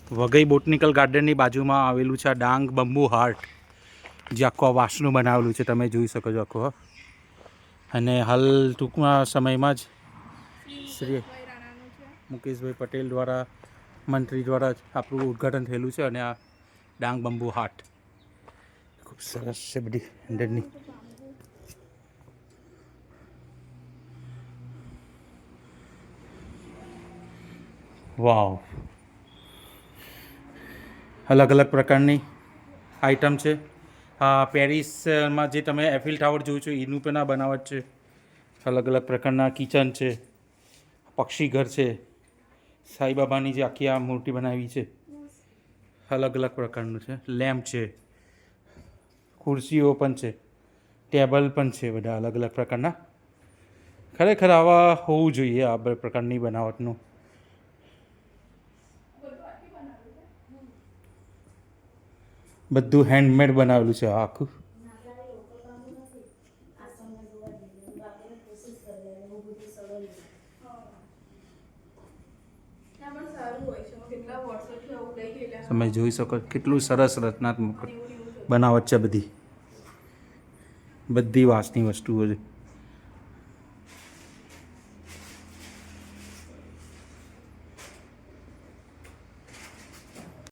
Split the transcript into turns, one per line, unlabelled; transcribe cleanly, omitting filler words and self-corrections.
Waghai botanical ગાર્ડનની બાજુમાં આવેલું છે આ ડાંગ બંબુ હાર્ટ, જે આખું વાંસનું બનાવેલું છે, તમે જોઈ શકો છો આખું. અને હાલ ટૂંકમાં સમયમાં જ શ્રી મુકેશભાઈ પટેલ દ્વારા, મંત્રી દ્વારા આપણું ઉદ્ઘાટન થયેલું છે. અને આ ડાંગ બંબુ હાર્ટ ખૂબ સરસ છે બધી અંદરની. વાવ, અલગ અલગ પ્રકારની આઈટમ છે. પેરિસમાં જે તમે એફિલ ટાવર જોયું છો એનું પણ આ બનાવટ છે. અલગ અલગ પ્રકારના કિચન છે, પક્ષી ઘર છે, સાંઈબાબાની જે આખી આ મૂર્તિ બનાવી છે, અલગ અલગ પ્રકારનું છે. લેમ્પ છે, ખુરશીઓ પણ છે, ટેબલ પણ છે, બધા અલગ અલગ પ્રકારના. ખરેખર આવા હોવું જોઈએ આ પ્રકારની બનાવટનું. બધું હેન્ડમેડ બનાવેલું છે આખું. તમે જોઈ શકો કેટલું સરસ રચનાત્મક બનાવટ છે બધી વાંસની વસ્તુઓ છે.